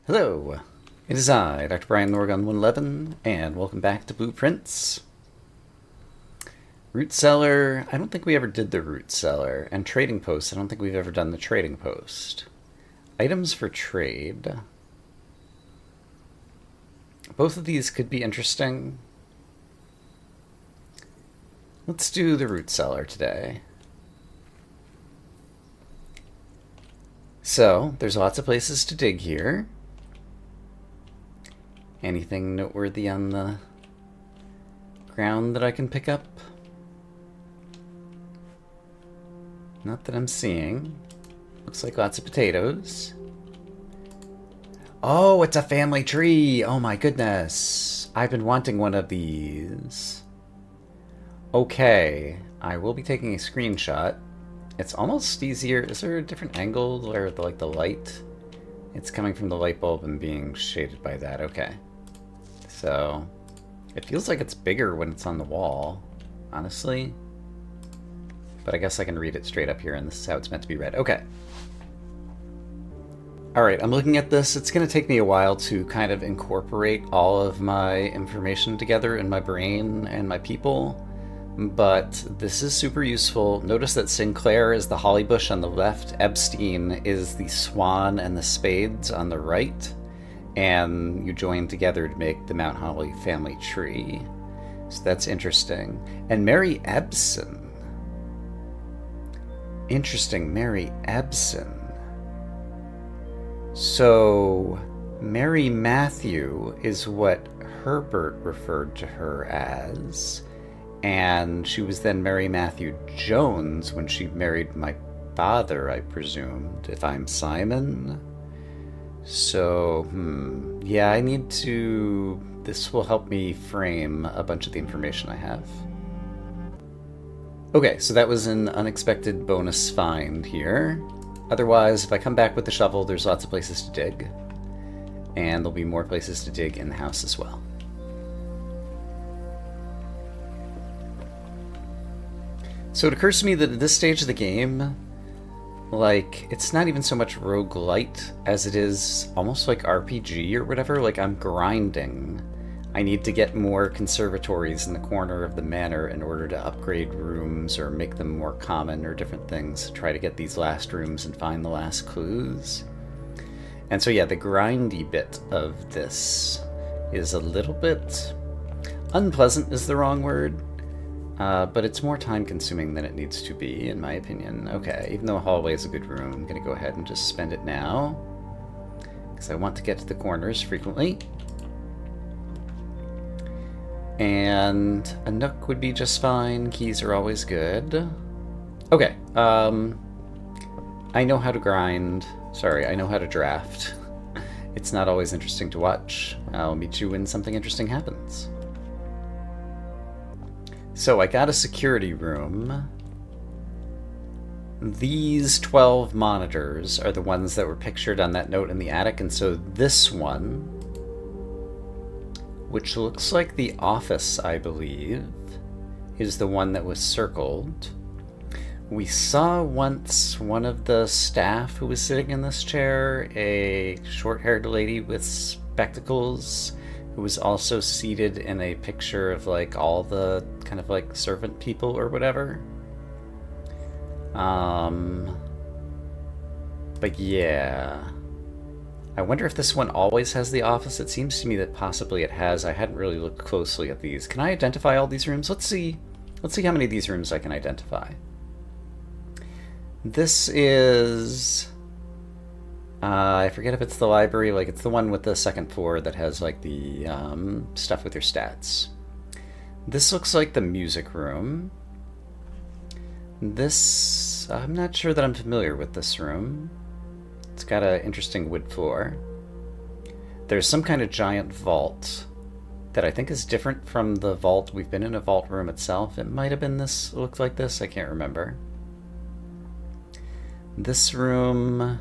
Hello, it is I, Dr. Brian Norgon 111, and welcome back to Blueprints. Root Cellar, I don't think we ever did the Root Cellar, and Trading Post, I don't think we've ever done the Trading Post. Items for trade. Both of these could be interesting. Let's do the Root Cellar today. So, there's lots of places to dig here. Anything noteworthy on the ground that I can pick up? Not that I'm seeing. Looks like lots of potatoes. Oh, it's a family tree! Oh my goodness! I've been wanting one of these. Okay, I will be taking a screenshot. It's almost easier. Is there a different angle where the light? It's coming from the light bulb and being shaded by that. Okay. So, it feels like it's bigger when it's on the wall, honestly. But I guess I can read it straight up here, and this is how it's meant to be read. Okay. Alright, I'm looking at this. It's going to take me a while to kind of incorporate all of my information together in my brain and my people. But this is super useful. Notice that Sinclair is the holly bush on the left, Epstein is the swan and the spades on the right, and you join together to make the Mount Holly family tree. So that's interesting. And Mary Ebsen. Interesting, Mary Ebsen. So, Mary Matthew is what Herbert referred to her as. And she was then Mary Matthew Jones when she married my father, I presumed, if I'm Simon. So, yeah, I need to... This will help me frame a bunch of the information I have. Okay, so that was an unexpected bonus find here. Otherwise, if I come back with the shovel, there's lots of places to dig. And there'll be more places to dig in the house as well. So it occurs to me that at this stage of the game, like, it's not even so much roguelite as it is almost like RPG or whatever. Like, I'm grinding. I need to get more conservatories in the corner of the manor in order to upgrade rooms or make them more common or different things to try to get these last rooms and find the last clues. And so yeah, the grindy bit of this is a little bit... unpleasant is the wrong word. But it's more time-consuming than it needs to be, in my opinion. Okay, even though a hallway is a good room, I'm going to go ahead and just spend it now. Because I want to get to the corners frequently. And a nook would be just fine. Keys are always good. Okay, I know how to grind. Sorry, I know how to draft. It's not always interesting to watch. I'll meet you when something interesting happens. So I got a security room. These 12 monitors are the ones that were pictured on that note in the attic, and so this one, which looks like the office, I believe, is the one that was circled. We saw once one of the staff who was sitting in this chair, a short-haired lady with spectacles, who was also seated in a picture of like all the kind of like servant people or whatever. But yeah. I wonder if this one always has the office. It seems to me that possibly it has. I hadn't really looked closely at these. Can I identify all these rooms? Let's see how many of these rooms I can identify. This is... I forget if it's the library, like it's the one with the second floor that has like the stuff with your stats. This looks like the music room. This, I'm not sure that I'm familiar with this room. It's got an interesting wood floor. There's some kind of giant vault that I think is different from the vault. We've been in a vault room itself. It might have been this, looked like this, I can't remember. This room...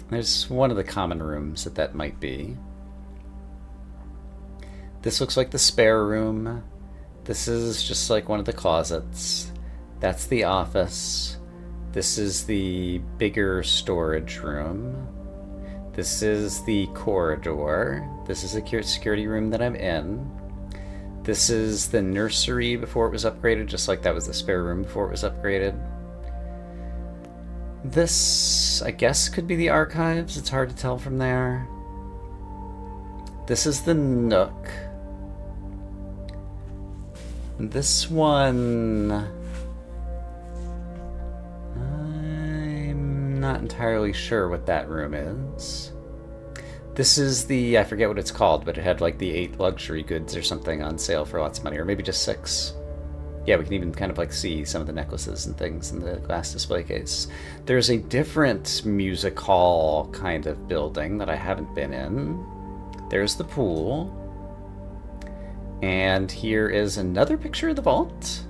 There's one of the common rooms that might be. This looks like the spare room. This is just like one of the closets. That's the office. This is the bigger storage room. This is the corridor. This is a security room that I'm in. This is the nursery before it was upgraded, just like that was the spare room before it was upgraded. This, I guess, could be the archives. It's hard to tell from there. This is the nook. This one, I'm not entirely sure what that room is. This is the, I forget what it's called, but it had like the 8 luxury goods or something on sale for lots of money, or maybe just 6. Yeah, we can even kind of like see some of the necklaces and things in the glass display case. There's a different music hall kind of building that I haven't been in. There's the pool. And here is another picture of the vault.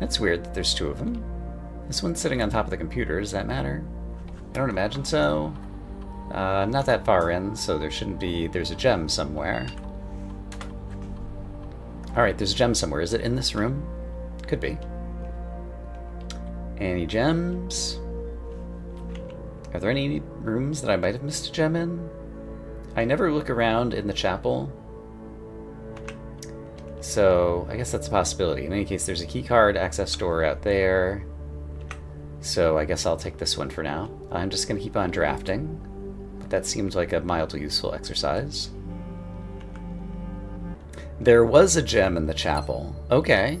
That's weird that there's 2 of them. This one's sitting on top of the computer. Does that matter? I don't imagine so. I'm not that far in, so there shouldn't be... There's a gem somewhere. Alright, there's a gem somewhere. Is it in this room? Could be. Any gems? Are there any rooms that I might have missed a gem in? I never look around in the chapel. So, I guess that's a possibility. In any case, there's a keycard access door out there. So, I guess I'll take this one for now. I'm just going to keep on drafting. But that seems like a mildly useful exercise. There was a gem in the chapel. Okay.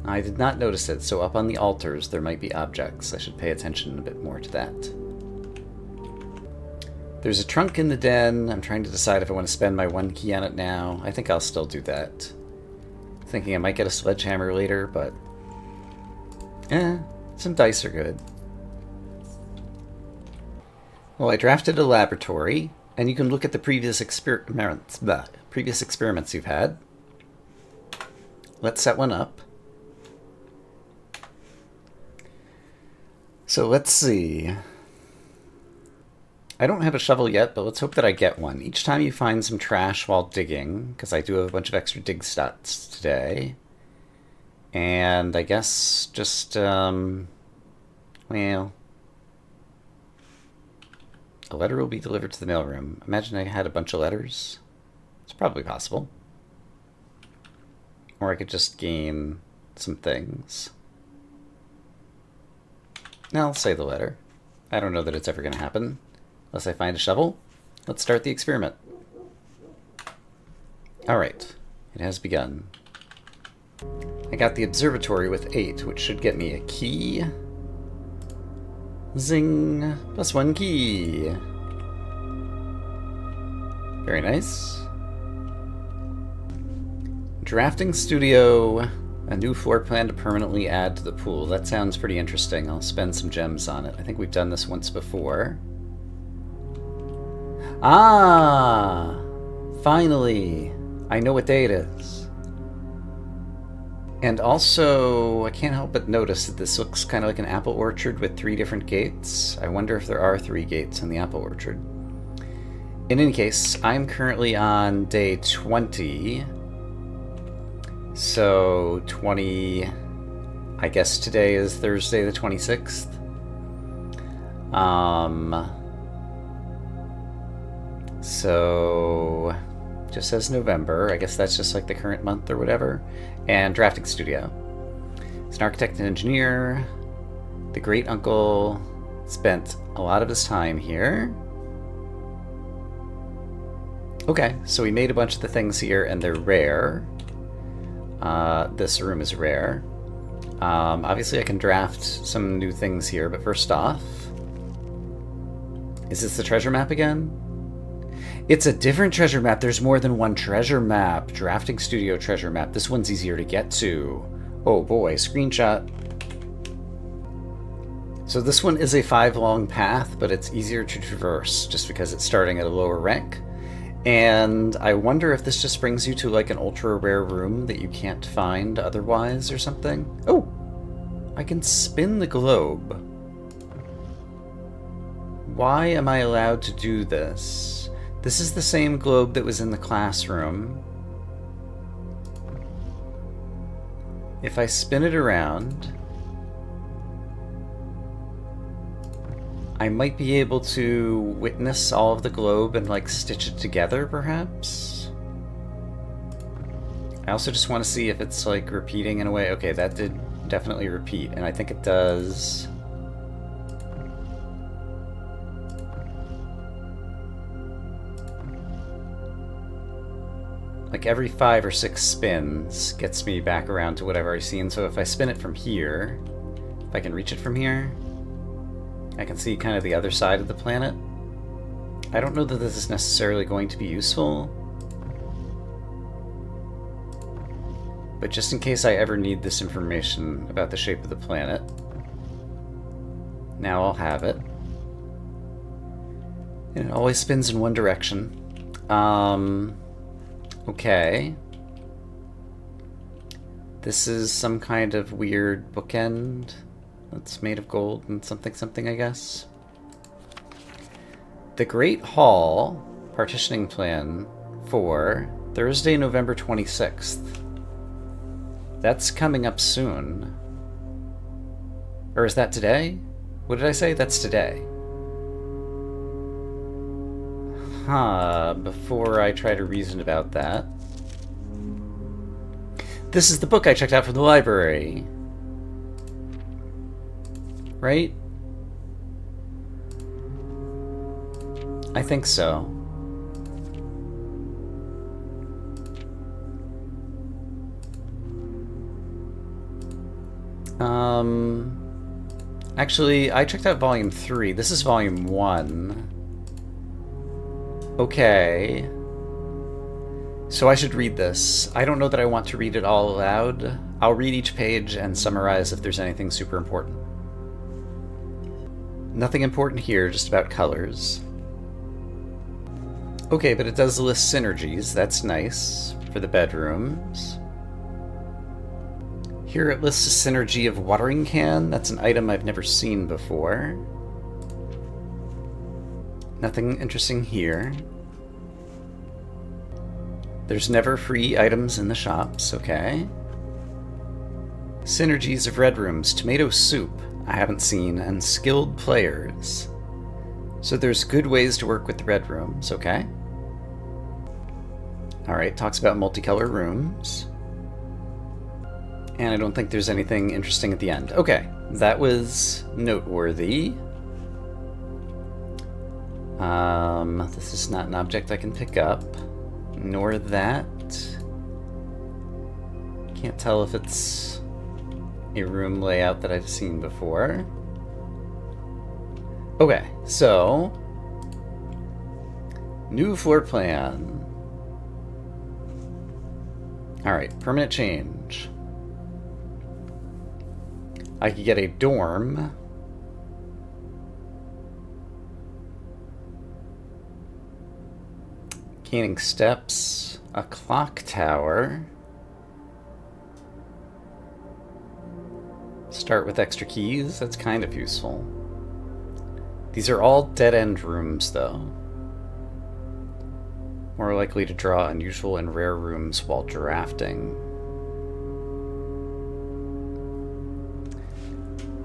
I did not notice it, so up on the altars there might be objects. I should pay attention a bit more to that. There's a trunk in the den. I'm trying to decide if I want to spend my 1 key on it now. I think I'll still do that. Thinking I might get a sledgehammer later, but... some dice are good. Well, I drafted a laboratory, and you can look at the previous experiments you've had. Let's set one up. So let's see. I don't have a shovel yet, but let's hope that I get one. Each time you find some trash while digging, because I do have a bunch of extra dig stats today. And I guess just, well... A letter will be delivered to the mailroom. Imagine I had a bunch of letters. It's probably possible. Or I could just gain some things. Now I'll say the letter. I don't know that it's ever going to happen. Unless I find a shovel. Let's start the experiment. Alright. It has begun. I got the observatory with 8, which should get me a key. Zing! Plus 1 key. Very nice. Drafting studio. A new floor plan to permanently add to the pool. That sounds pretty interesting. I'll spend some gems on it. I think we've done this once before. Ah! Finally! I know what day it is. And also, I can't help but notice that this looks kind of like an apple orchard with 3 different gates. I wonder if there are 3 gates in the apple orchard. In any case, I'm currently on day 20. So, 20... I guess today is Thursday the 26th. So... just says November. I guess that's just like the current month or whatever. And drafting studio. He's an architect and engineer. The great uncle spent a lot of his time here. Okay, so we made a bunch of the things here and they're rare. This room is rare. Obviously I can draft some new things here, but first off... Is this the treasure map again? It's a different treasure map. There's more than one treasure map. Drafting studio treasure map. This one's easier to get to. Oh boy, screenshot. So this one is a 5-long path, but it's easier to traverse just because it's starting at a lower rank. And I wonder if this just brings you to like an ultra rare room that you can't find otherwise or something. Oh! I can spin the globe. Why am I allowed to do this? This is the same globe that was in the classroom. If I spin it around, I might be able to witness all of the globe and, like, stitch it together, perhaps? I also just want to see if it's, like, repeating in a way. Okay, that did definitely repeat, and I think it does... like every 5 or 6 spins gets me back around to what I've already seen. So if I spin it from here, if I can reach it from here, I can see kind of the other side of the planet. I don't know that this is necessarily going to be useful, but just in case I ever need this information about the shape of the planet, now I'll have it. And it always spins in one direction. Okay. This is some kind of weird bookend that's made of gold and something something, I guess. The Great Hall partitioning plan for Thursday, November 26th. That's coming up soon. Or is that today? What did I say? That's today. Before I try to reason about that. This is the book I checked out from the library. Right? I think so. Actually, I checked out volume 3. This is volume 1. Okay. So I should read this. I don't know that I want to read it all aloud. I'll read each page and summarize if there's anything super important. Nothing important here, just about colors. Okay, but it does list synergies. That's nice for the bedrooms. Here it lists a synergy of watering can. That's an item I've never seen before. Nothing interesting here. There's never free items in the shops, okay. Synergies of red rooms, tomato soup, I haven't seen, and skilled players. So there's good ways to work with the red rooms, okay. Alright, talks about multicolor rooms. And I don't think there's anything interesting at the end. Okay, that was noteworthy. This is not an object I can pick up, nor that. Can't tell if it's a room layout that I've seen before. Okay, so new floor plan. Alright, permanent change. I could get a dorm. Gaining steps. A clock tower. Start with extra keys. That's kind of useful. These are all dead-end rooms, though. More likely to draw unusual and rare rooms while drafting.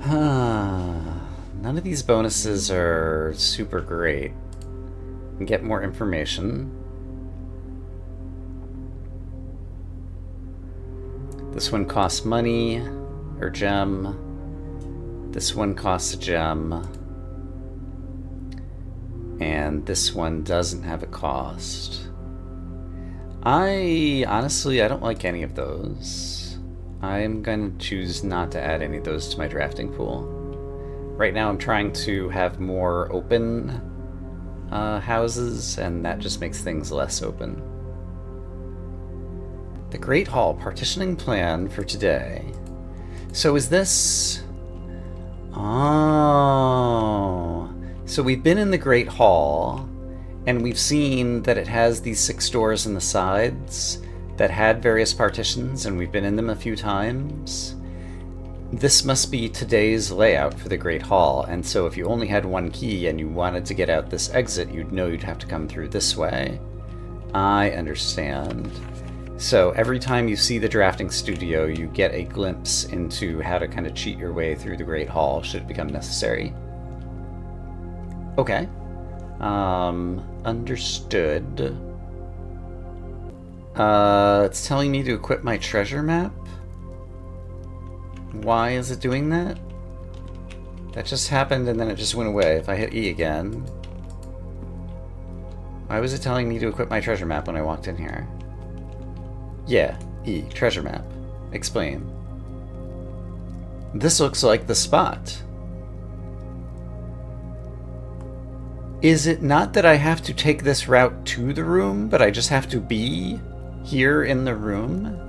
None of these bonuses are super great. Get more information. This one costs money, or gem. This one costs a gem. And this one doesn't have a cost. Honestly, I don't like any of those. I'm going to choose not to add any of those to my drafting pool. Right now I'm trying to have more open houses, and that just makes things less open. The Great Hall partitioning plan for today. So is this... Oh... So we've been in the Great Hall, and we've seen that it has these 6 doors in the sides that had various partitions, and we've been in them a few times. This must be today's layout for the Great Hall, and so if you only had one key and you wanted to get out this exit, you'd know you'd have to come through this way. I understand. So every time you see the drafting studio, you get a glimpse into how to kind of cheat your way through the Great Hall should it become necessary. Okay. Understood. It's telling me to equip my treasure map. Why is it doing that? That just happened and then it just went away. If I hit E again... Why was it telling me to equip my treasure map when I walked in here? Yeah, E, treasure map. Explain. This looks like the spot. Is it not that I have to take this route to the room, but I just have to be here in the room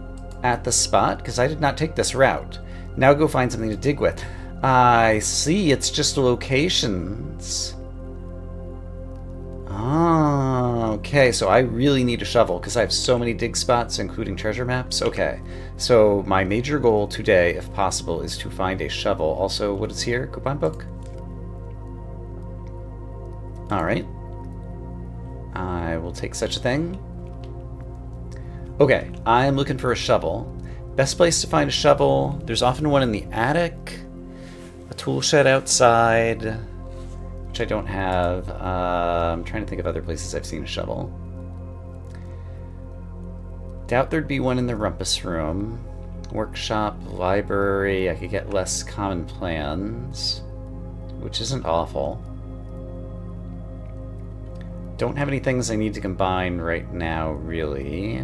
at the spot? Because I did not take this route. Now go find something to dig with. I see, it's just locations. Oh, okay, so I really need a shovel because I have so many dig spots, including treasure maps. Okay, so my major goal today, if possible, is to find a shovel. Also, what is here? Coupon book? Alright. I will take such a thing. Okay, I'm looking for a shovel. Best place to find a shovel, there's often one in the attic, a tool shed outside, which I don't have. I'm trying to think of other places I've seen a shovel. Doubt there'd be one in the rumpus room. Workshop, library, I could get less common plans, which isn't awful. Don't have any things I need to combine right now, really.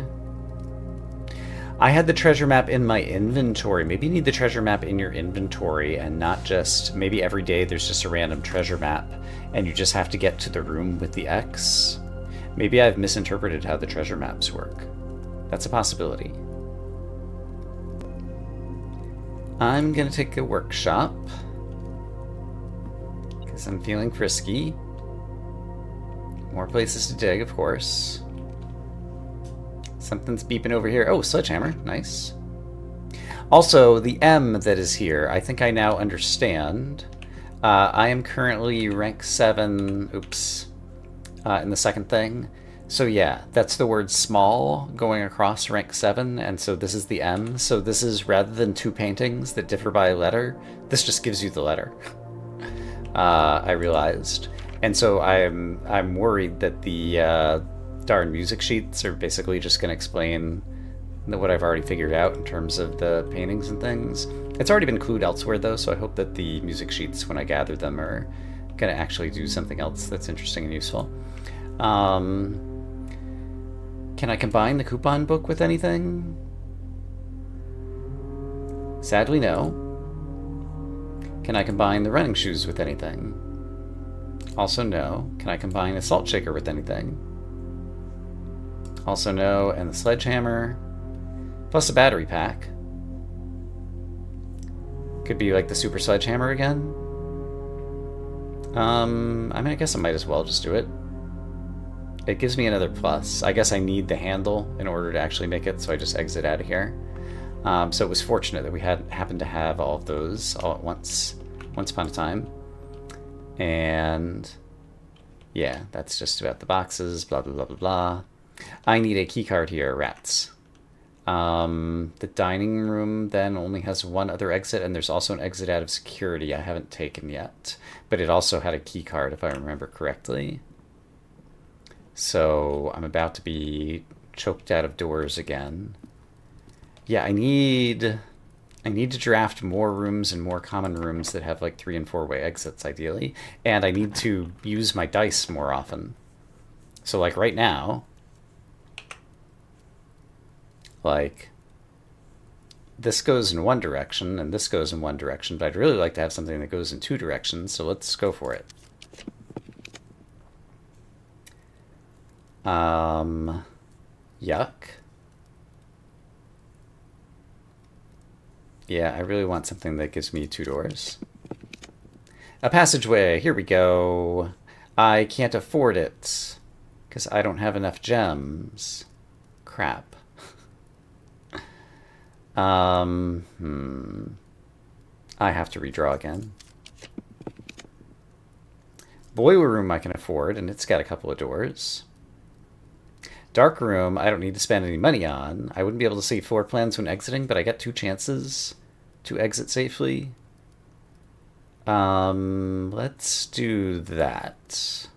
I had the treasure map in my inventory. Maybe you need the treasure map in your inventory and not just... Maybe every day there's just a random treasure map and you just have to get to the room with the X. Maybe I've misinterpreted how the treasure maps work. That's a possibility. I'm gonna take a workshop because I'm feeling frisky. More places to dig, of course. Something's beeping over here. Oh, sledgehammer. Nice. Also, the M that is here, I think I now understand. I am currently rank 7, in the second thing. So yeah, that's the word small going across rank 7, and so this is the M. So this is, rather than two paintings that differ by a letter, this just gives you the letter. I realized. And so I'm worried that the darn music sheets are basically just going to explain what I've already figured out in terms of the paintings and things. It's already been clued elsewhere though, so I hope that the music sheets, when I gather them, are going to actually do something else that's interesting and useful. Can I combine the coupon book with anything? Sadly, no. Can I combine the running shoes with anything? Also no. Can I combine a salt shaker with anything? Also no. And the sledgehammer. Plus a battery pack. Could be like the super sledgehammer again. I mean, I guess I might as well just do it. It gives me another plus. I guess I need the handle in order to actually make it, so I just exit out of here. So it was fortunate that we happened to have all of those all at once upon a time. And yeah, that's just about the boxes, blah, blah, blah, blah, blah. I need a keycard here, rats. The dining room then only has one other exit, and there's also an exit out of security I haven't taken yet. But it also had a keycard, if I remember correctly. So I'm about to be choked out of doors again. Yeah, I need to draft more rooms and more common rooms that have like 3- and 4-way exits, ideally. And I need to use my dice more often. So like right now, like this goes in one direction and this goes in one direction, but I'd really like to have something that goes in 2 directions, so let's go for it. Yuck. Yeah, I really want something that gives me 2 doors. A passageway, here we go. I can't afford it, because I don't have enough gems. Crap. I have to redraw again. Boiler room I can afford, and it's got a couple of doors. Dark room I don't need to spend any money on. I wouldn't be able to see floor plans when exiting, but I get 2 chances to exit safely. Let's do that.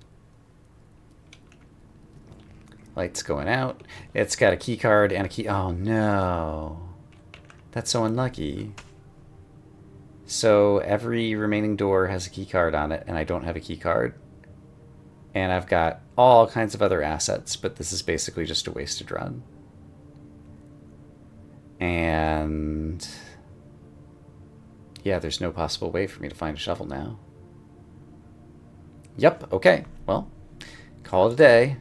Light's going out. It's got a key card and a key. Oh no. That's so unlucky. So every remaining door has a key card on it, and I don't have a key card. And I've got all kinds of other assets, but this is basically just a wasted run. And yeah, there's no possible way for me to find a shovel now. Yep, okay. Well, call it a day.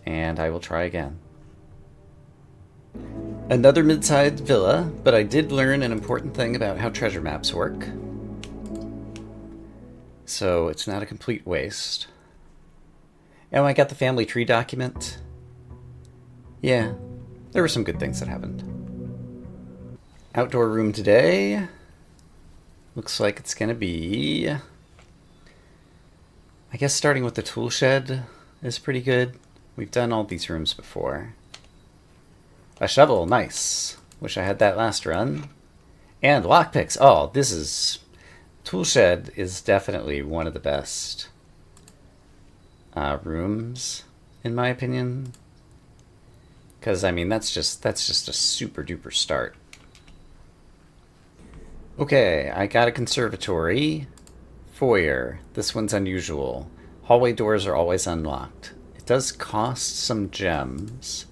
And I will try again. Another mid-sized villa, but I did learn an important thing about how treasure maps work. So it's not a complete waste. Oh, I got the family tree document. Yeah, there were some good things that happened. Outdoor room today. Looks like it's gonna be... I guess starting with the tool shed is pretty good. We've done all these rooms before. A shovel, nice. Wish I had that last run. And lockpicks. Oh, this is... Toolshed is definitely one of the best rooms, in my opinion. Because, I mean, that's just a super duper start. Okay, I got a conservatory. Foyer. This one's unusual. Hallway doors are always unlocked. It does cost some gems,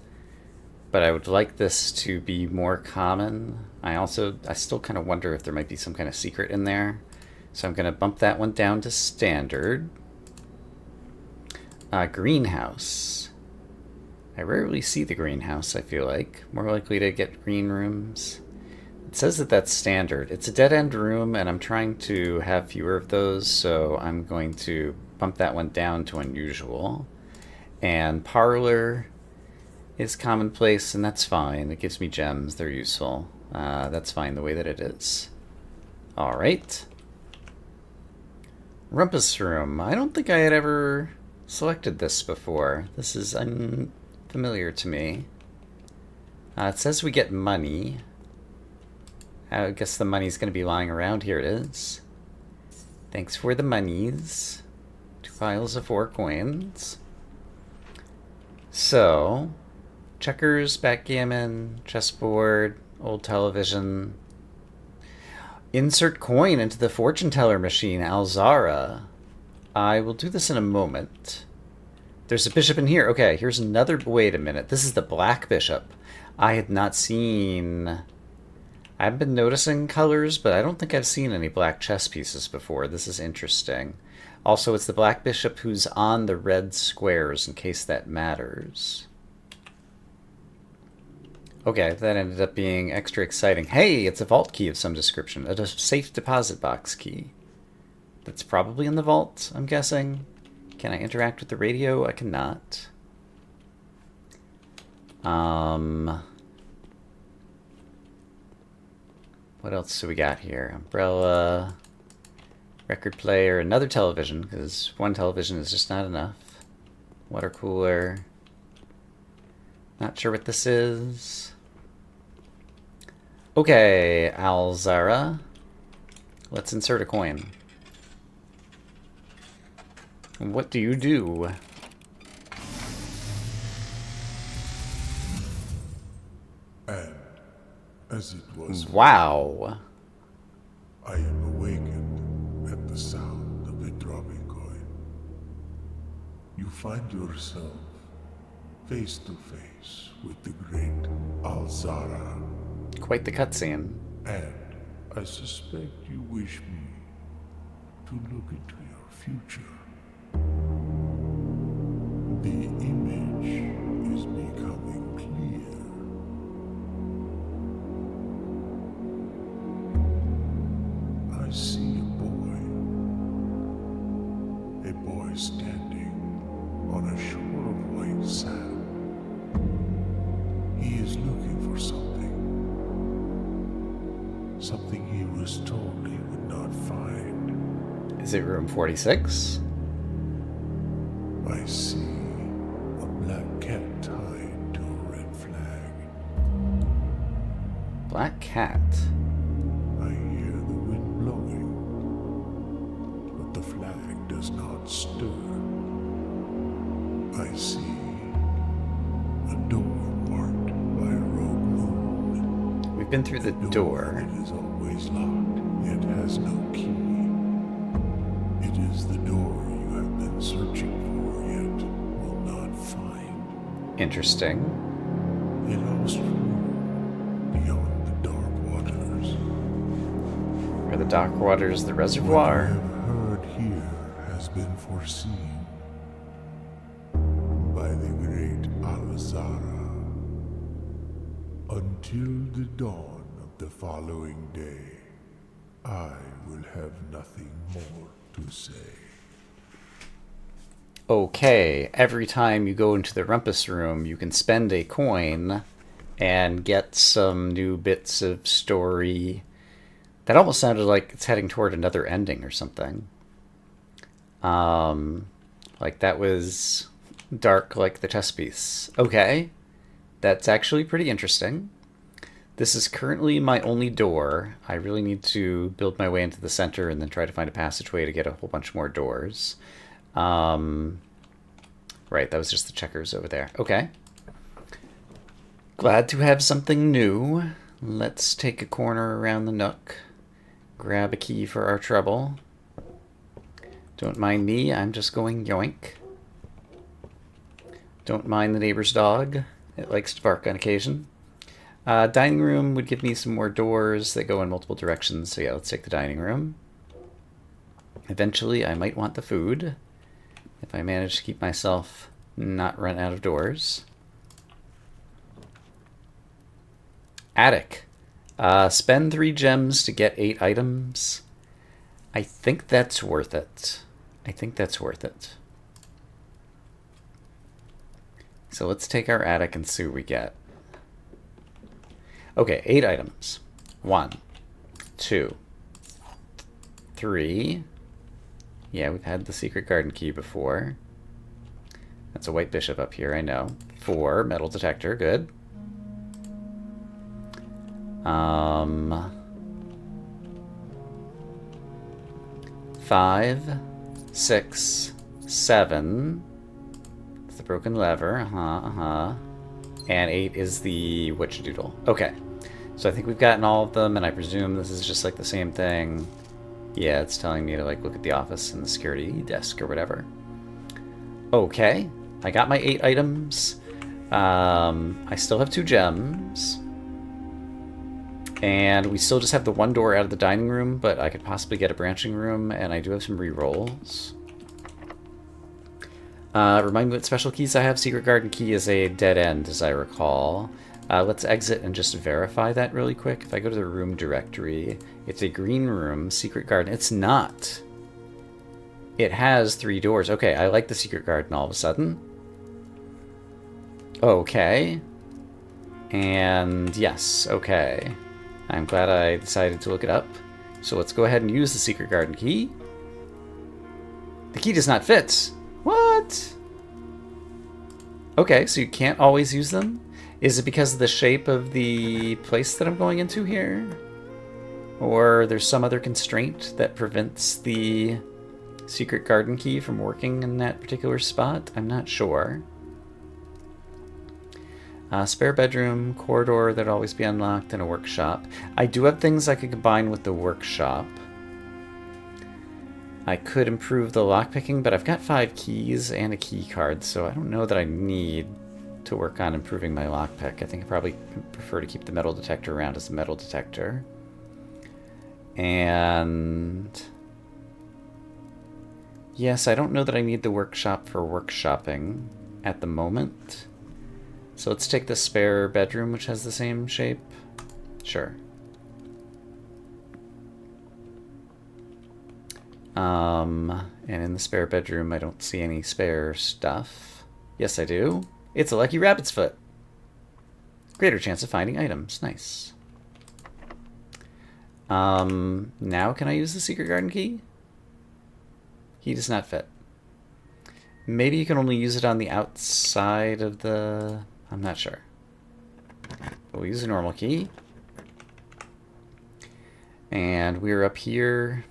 but I would like this to be more common. I still kind of wonder if there might be some kind of secret in there. So I'm going to bump that one down to standard. Greenhouse. I rarely see the greenhouse, I feel like. More likely to get green rooms. It says that that's standard. It's a dead-end room, and I'm trying to have fewer of those, so I'm going to bump that one down to unusual. And parlor is commonplace, and that's fine. It gives me gems. They're useful. That's fine the way that it is. All right. Rumpus room. I don't think I had ever selected this before. This is unfamiliar to me. It says we get money. I guess the money's going to be lying around. Here it is. Thanks for the monies. 2 piles of 4 coins. So, checkers, backgammon, chessboard, old television. Insert coin into the fortune teller machine, Alzara. I will do this in a moment. There's a bishop in here. Okay, here's another... Wait a minute. This is the black bishop. I had not seen... I've been noticing colors, but I don't think I've seen any black chess pieces before. This is interesting. Also, it's the black bishop who's on the red squares, in case that matters. Okay, that ended up being extra exciting. Hey, it's a vault key of some description. A safe deposit box key. That's probably in the vault, I'm guessing. Can I interact with the radio? I cannot. What else do we got here? Umbrella, record player, another television, because one television is just not enough. Water cooler. Not sure what this is. Okay, Alzara. Let's insert a coin. What do you do? And as it was, Wow. I am awakened at the sound of a dropping coin. You find yourself face to face with the great Alzara. Quite the cutscene. And I suspect you wish me to look into your future. The image is becoming clear. I see a boy standing on a shore of white sand. He is looking for something he was told he would not find. Is it room 46? I see a black cat tied to a red flag. Black cat. I hear the wind blowing. does not stir. I see a door marked by a rogue moon. We've been through the door. It is always locked, yet has no key. It is the door you have been searching for, yet will not find. Interesting. It holds true beyond the dark waters. Are the dark waters the What I reservoir? have heard here has been foreseen by the great Alazara. Until the dawn of the following day, I will have nothing more to say. Okay, every time you go into the rumpus room, you can spend a coin and get some new bits of story. That almost sounded like it's heading toward another ending or something. Like that was dark like the chess piece. Okay, that's actually pretty interesting. This is currently my only door. I really need to build my way into the center and then try to find a passageway to get a whole bunch more doors. Right, that was just the checkers over there. Okay. Glad to have something new. Let's take a corner around the nook. Grab a key for our trouble. Don't mind me, I'm just going yoink. Don't mind the neighbor's dog. It likes to bark on occasion. Dining room would give me some more doors that go in multiple directions, so yeah, let's take the dining room. Eventually, I might want the food, if I manage to keep myself not run out of doors. Attic. Spend 3 gems to get 8 items. I think that's worth it. I think that's worth it. So let's take our attic and see what we get. Okay, 8 items. 1, 2, 3. Yeah, we've had the secret garden key before. That's a white bishop up here, I know. 4, metal detector, good. 5, 6, 7. It's the broken lever, and 8 is the witch doodle. Okay, so I think we've gotten all of them, and I presume this is just like the same thing. Yeah, it's telling me to like look at the office and the security desk or whatever. Okay, I got my 8 items. I still have 2 gems. And we still just have the 1 door out of the dining room, but I could possibly get a branching room, and I do have some re-rolls. Remind me what special keys I have. Secret garden key is a dead end, as I recall. Let's exit and just verify that really quick. If I go to the room directory, it's a green room, secret garden. It's not. It has 3 doors. Okay, I like the secret garden all of a sudden. Okay. And yes, okay. I'm glad I decided to look it up. So let's go ahead and use the secret garden key. The key does not fit. What? Okay, so you can't always use them? Is it because of the shape of the place that I'm going into here? Or there's some other constraint that prevents the secret garden key from working in that particular spot? I'm not sure. Spare bedroom, corridor that'll always be unlocked, and a workshop. I do have things I could combine with the workshop. I could improve the lockpicking, but I've got 5 keys and a key card, so I don't know that I need to work on improving my lockpick. I think I probably prefer to keep the metal detector around as a metal detector. And yes, I don't know that I need the workshop for workshopping at the moment. So let's take the spare bedroom, which has the same shape. Sure. And in the spare bedroom, I don't see any spare stuff. Yes, I do. It's a lucky rabbit's foot. Greater chance of finding items. Nice. Now can I use the secret garden key? He does not fit. Maybe you can only use it on the outside of the... I'm not sure. We'll use a normal key. And we're up here.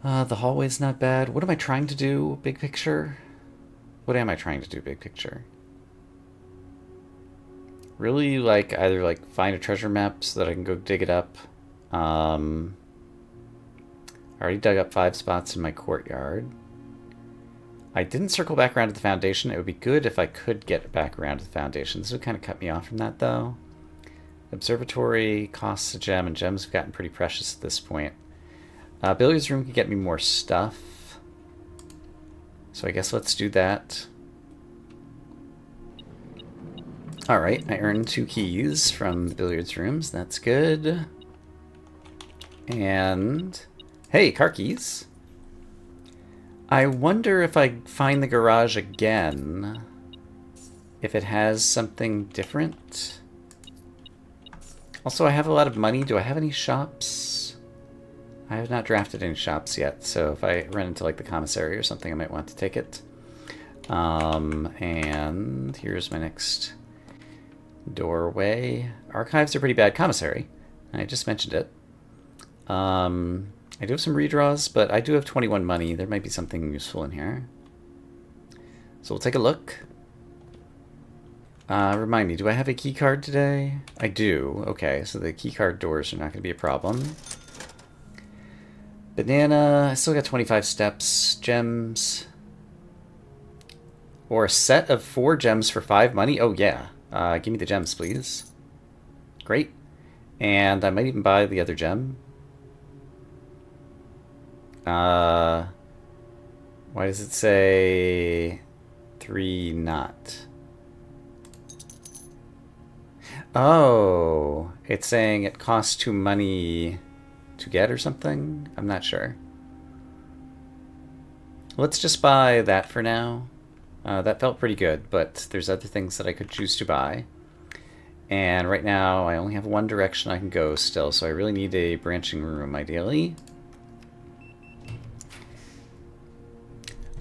The hallway's not bad. What am I trying to do, big picture? What am I trying to do, big picture? Really, like, either, like, find a treasure map so that I can go dig it up. I already dug up 5 spots in my courtyard. I didn't circle back around to the foundation. It would be good if I could get back around to the foundation. This would kind of cut me off from that, though. Observatory costs a gem, and gems have gotten pretty precious at this point. Billiards room can get me more stuff. So I guess let's do that. Alright, I earned 2 keys from the billiards rooms. That's good. And... hey, car keys. I wonder if I find the garage again, if it has something different. Also, I have a lot of money. Do I have any shops? I have not drafted any shops yet, so if I run into like the commissary or something, I might want to take it. And here's my next doorway. Archives are pretty bad. Commissary. I just mentioned it. I do have some redraws, but I do have 21 money. There might be something useful in here. So we'll take a look. Remind me, do I have a key card today? I do. Okay, so the key card doors are not going to be a problem. Banana. I still got 25 steps. Gems. Or a set of 4 gems for 5 money? Oh, yeah. Give me the gems, please. Great. And I might even buy the other gem. Why does it say 3 not? Oh, it's saying it costs 2 money to get or something? I'm not sure. Let's just buy that for now. That felt pretty good, but there's other things that I could choose to buy. And right now I only have one direction I can go still, so I really need a branching room, ideally.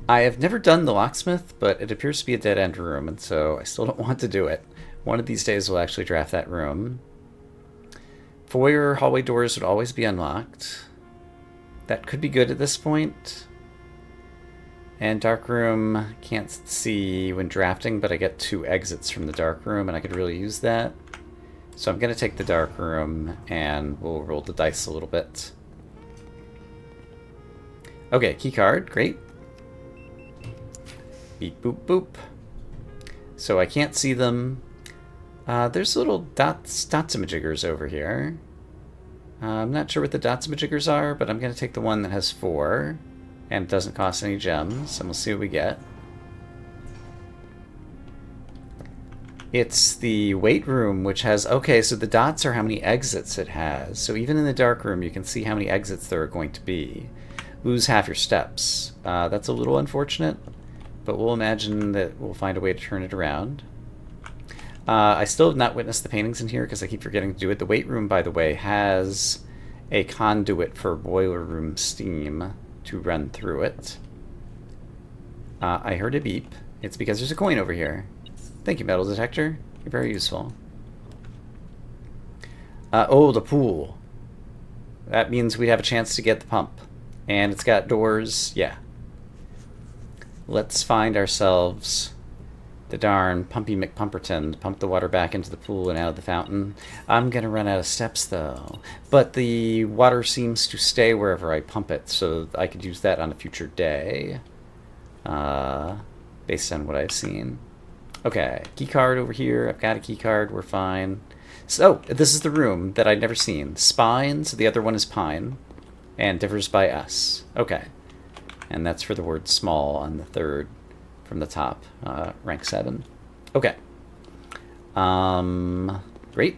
I have never done the locksmith, but it appears to be a dead-end room, and so I still don't want to do it. One of these days we'll actually draft that room. Foyer hallway doors would always be unlocked. That could be good at this point. And dark room, can't see when drafting, but I get 2 exits from the dark room, and I could really use that. So I'm going to take the dark room, and we'll roll the dice a little bit. Okay, key card, great. Beep, boop, boop. So I can't see them. There's little dots-majiggers over here. I'm not sure what the dots-majiggers are, but I'm going to take the one that has 4. And it doesn't cost any gems, and we'll see what we get. It's the weight room, which has... okay, so the dots are how many exits it has. So even in the dark room, you can see how many exits there are going to be. Lose half your steps. That's a little unfortunate, but we'll imagine that we'll find a way to turn it around. I still have not witnessed the paintings in here because I keep forgetting to do it. The weight room, by the way, has a conduit for boiler room steam to run through it. I heard a beep. It's because there's a coin over here. Thank you, metal detector. You're very useful. Oh, the pool. That means we'd have a chance to get the pump. And it's got doors. Yeah. Let's find ourselves the darn Pumpy McPumperton to pump the water back into the pool and out of the fountain. I'm going to run out of steps, though. But the water seems to stay wherever I pump it, so I could use that on a future day. Based on what I've seen. Okay, key card over here. I've got a key card. We're fine. So, this is the room that I'd never seen. Spine, so the other one is pine. And differs by S. Okay. And that's for the word small on the third from the top, rank 7. Okay. Great.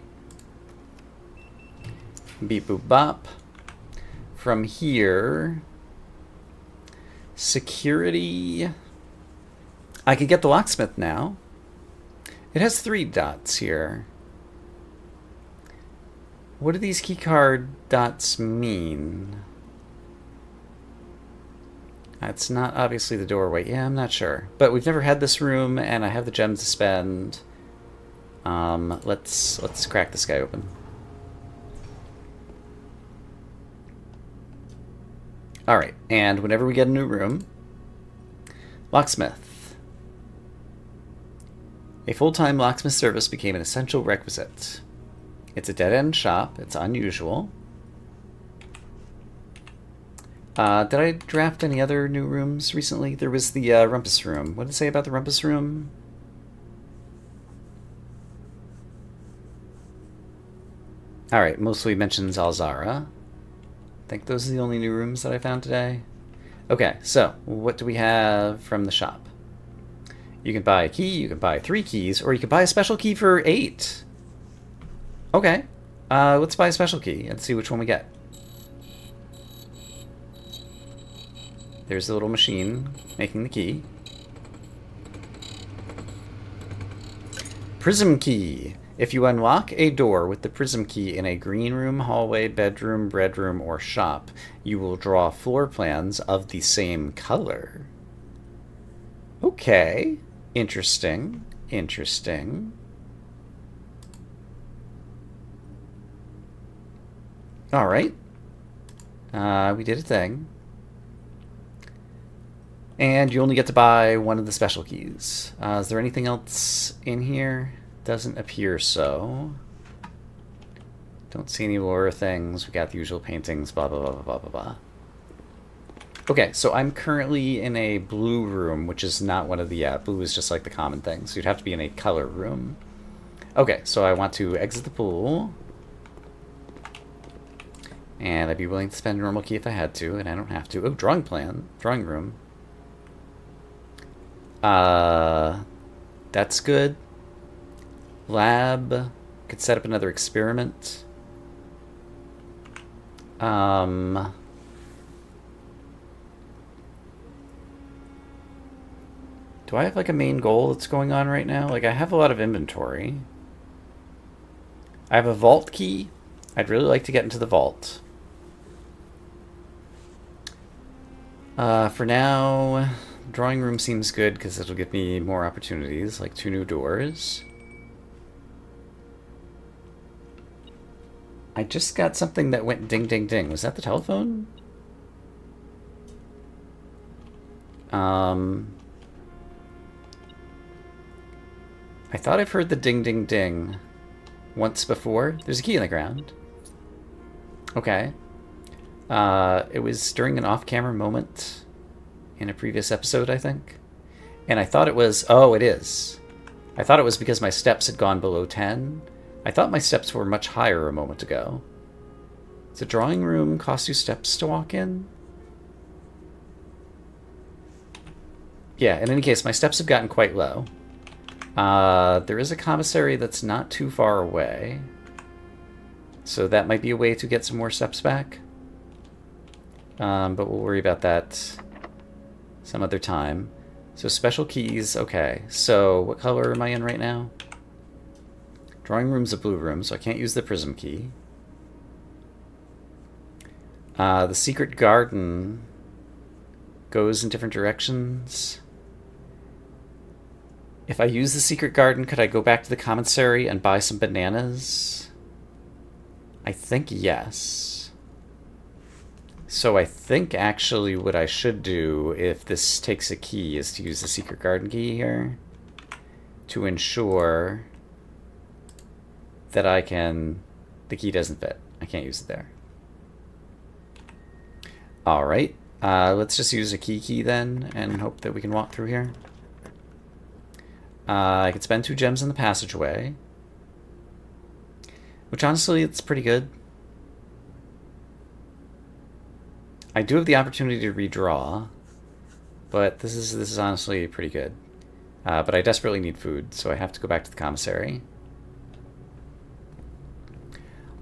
Beep boop bop. From here, security. I can get the locksmith now. It has 3 dots here. What do these keycard dots mean? It's not obviously the doorway. Yeah, I'm not sure. But we've never had this room, and I have the gems to spend. Let's crack this guy open. Alright, and whenever we get a new room, locksmith. A full-time locksmith service became an essential requisite. It's a dead-end shop. It's unusual. Did I draft any other new rooms recently? There was the rumpus room. What did it say about the rumpus room? Alright, mostly mentions Alzara. I think those are the only new rooms that I found today. Okay, so what do we have from the shop? You can buy a key, you can buy 3 keys, or you can buy a special key for 8. Okay, let's buy a special key and see which one we get. There's a little machine making the key. Prism key. If you unlock a door with the prism key in a green room, hallway, bedroom, breadroom, or shop, you will draw floor plans of the same color. Okay. Interesting. Interesting. Alright. We did a thing. And you only get to buy one of the special keys. Is there anything else in here? Doesn't appear so. Don't see any lore things. We got the usual paintings, blah, blah, blah, blah, blah, blah. Okay, so I'm currently in a blue room, which is not one of the... blue is just like the common thing, so you'd have to be in a color room. Okay, so I want to exit the pool. And I'd be willing to spend a normal key if I had to, and I don't have to. Oh, drawing plan. Drawing room. That's good. Lab. Could set up another experiment. Do I have like a main goal that's going on right now? Like I have a lot of inventory. I have a vault key. I'd really like to get into the vault. For now, drawing room seems good because it'll give me more opportunities, like 2 new doors. I just got something that went ding ding ding. Was that the telephone? I thought I've heard the ding ding ding once before. There's a key in the ground. Okay. It was during an off-camera moment in a previous episode, I think. And I thought it was... Oh, it is. I thought it was because my steps had gone below 10. I thought my steps were much higher a moment ago. Does a drawing room cost you steps to walk in? Yeah, in any case, my steps have gotten quite low. There is a commissary that's not too far away. So that might be a way to get some more steps back. But we'll worry about that some other time. So special keys, okay. So what color am I in right now? Drawing room's a blue room, so I can't use the prism key. The secret garden goes in different directions. If I use the secret garden, could I go back to the commissary and buy some bananas? I think yes. So I think actually what I should do, if this takes a key, is to use the secret garden key here to ensure that I can... The key doesn't fit. I can't use it there. Alright. Let's just use a key then and hope that we can walk through here. I could spend 2 gems in the passageway. Which honestly, it's pretty good. I do have the opportunity to redraw. But this is honestly pretty good. But I desperately need food, so I have to go back to the commissary.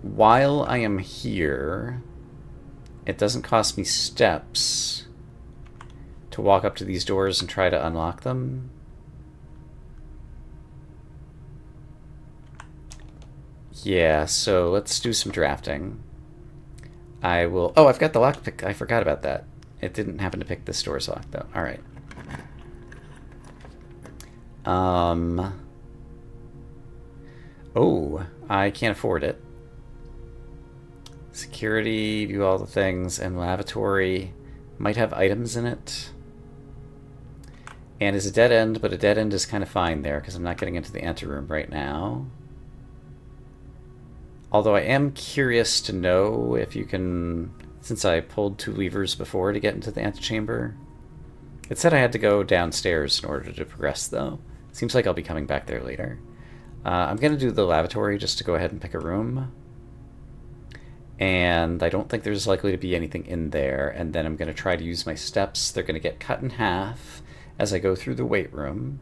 While I am here, it doesn't cost me steps to walk up to these doors and try to unlock them. Yeah, so let's do some drafting. I will... Oh, I've got the lockpick. I forgot about that. It didn't happen to pick this door's lock, though. Alright. Oh, I can't afford it. Security, view all the things, and lavatory. Might have items in it. And is a dead end, but a dead end is kind of fine there because I'm not getting into the anteroom right now. Although I am curious to know if you can, since I pulled 2 levers before to get into the antechamber. It said I had to go downstairs in order to progress, though. Seems like I'll be coming back there later. I'm going to do the lavatory just to go ahead and pick a room. And I don't think there's likely to be anything in there. And then I'm going to try to use my steps. They're going to get cut in half as I go through the weight room.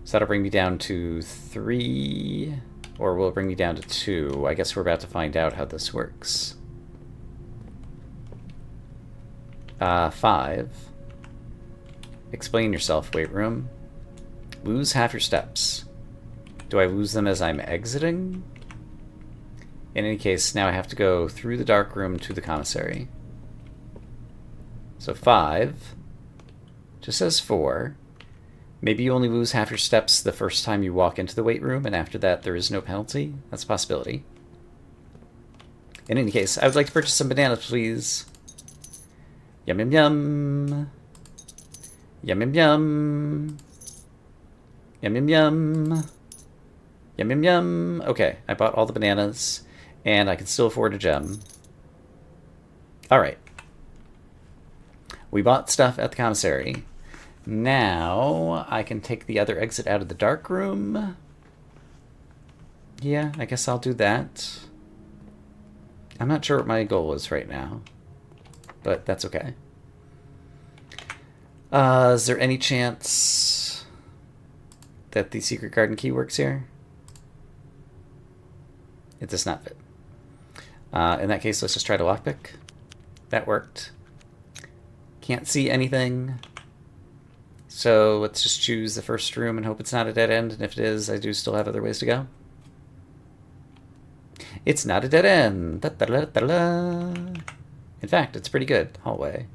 So that'll bring me down to 3, or will it bring me down to 2? I guess we're about to find out how this works. 5. Explain yourself, weight room. Lose half your steps. Do I lose them as I'm exiting? In any case, now I have to go through the dark room to the commissary. So 5. Just says 4. Maybe you only lose half your steps the first time you walk into the weight room, and after that there is no penalty. That's a possibility. In any case, I would like to purchase some bananas, please. Yum yum yum. Yum yum yum. Yum yum yum. Yum yum yum. Okay, I bought all the bananas, and I can still afford a gem. Alright. We bought stuff at the commissary. Now I can take the other exit out of the dark room. Yeah, I guess I'll do that. I'm not sure what my goal is right now, but that's okay. Is there any chance that the secret garden key works here? It does not fit. In that case, let's just try to lockpick. That worked. Can't see anything. So let's just choose the first room and hope it's not a dead end. And if it is, I do still have other ways to go. It's not a dead end. Da, da, da, da, da. In fact, it's pretty good. Hallway.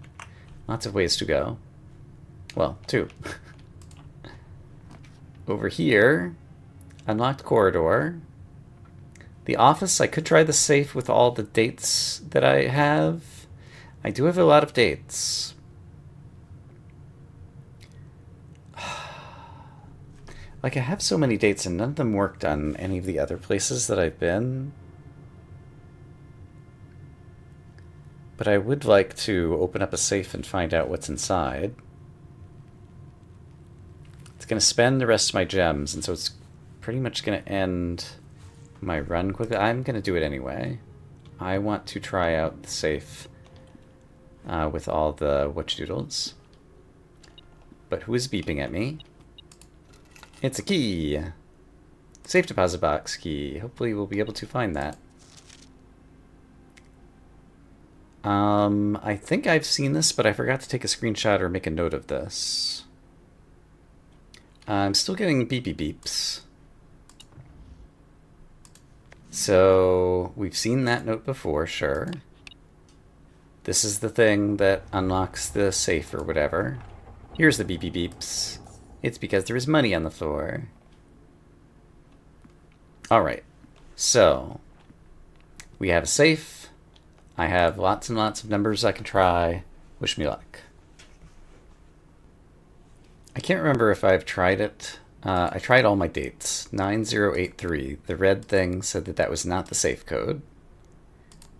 Lots of ways to go. Well, 2. Over here, unlocked corridor. The office, I could try the safe with all the dates that I have. I do have a lot of dates. Like, I have so many dates and none of them worked on any of the other places that I've been. But I would like to open up a safe and find out what's inside. It's going to spend the rest of my gems, and so it's pretty much going to end my run quickly. I'm going to do it anyway. I want to try out the safe with all the whatchadoodles. But who is beeping at me? It's a key. Safe deposit box key. Hopefully we'll be able to find that. I think I've seen this, but I forgot to take a screenshot or make a note of this. I'm still getting beepy beeps. So we've seen that note before, sure. This is the thing that unlocks the safe or whatever. Here's the beepy beeps. It's because there is money on the floor. Alright, so we have a safe. I have lots and lots of numbers I can try. Wish me luck. I can't remember if I've tried it. I tried all my dates. 9083. The red thing said that that was not the safe code.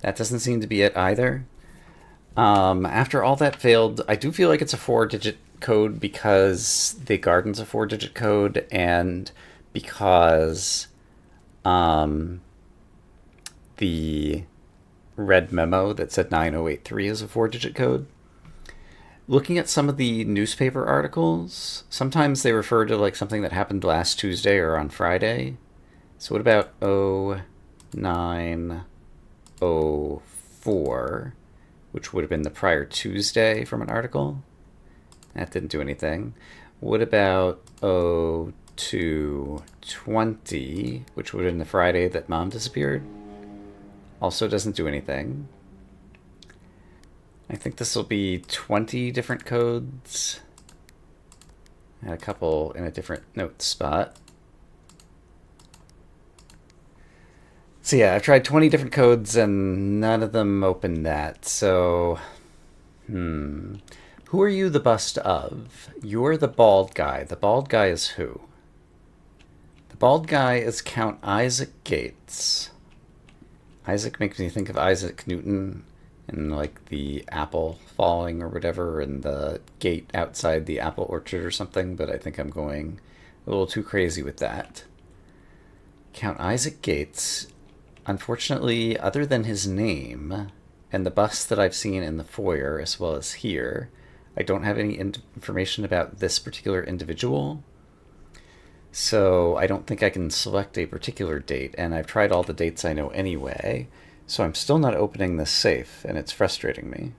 That doesn't seem to be it either. After all that failed, I do feel like it's a 4-digit code because the garden's a 4-digit code, and because the red memo that said 9083 is a 4-digit code. Looking at some of the newspaper articles, sometimes they refer to like something that happened last Tuesday or on Friday. So what about 0904, which would have been the prior Tuesday from an article? That didn't do anything. What about 0220, which would have been the Friday that Mom disappeared? Also doesn't do anything. I think this will be 20 different codes. I had a couple in a different note spot. So yeah, I've tried 20 different codes and none of them opened that, so Who are you the bust of? You're the bald guy. The bald guy is who? The bald guy is Count Isaac Gates. Isaac makes me think of Isaac Newton and like the apple falling or whatever and the gate outside the apple orchard or something, but I think I'm going a little too crazy with that. Count Isaac Gates, unfortunately, other than his name and the bust that I've seen in the foyer as well as here, I don't have any information about this particular individual. So I don't think I can select a particular date, and I've tried all the dates I know anyway, so I'm still not opening this safe, and it's frustrating me.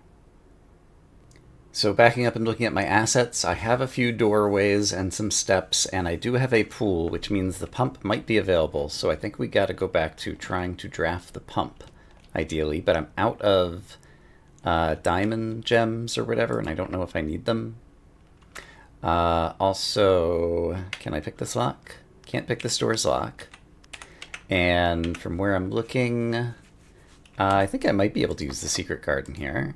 So backing up and looking at my assets, I have a few doorways and some steps, and I do have a pool, which means the pump might be available, so I think we gotta go back to trying to draft the pump, ideally, but I'm out of diamond gems or whatever, and I don't know if I need them. Also, can I pick this lock? Can't pick this door's lock. And from where I'm looking, I think I might be able to use the secret garden here.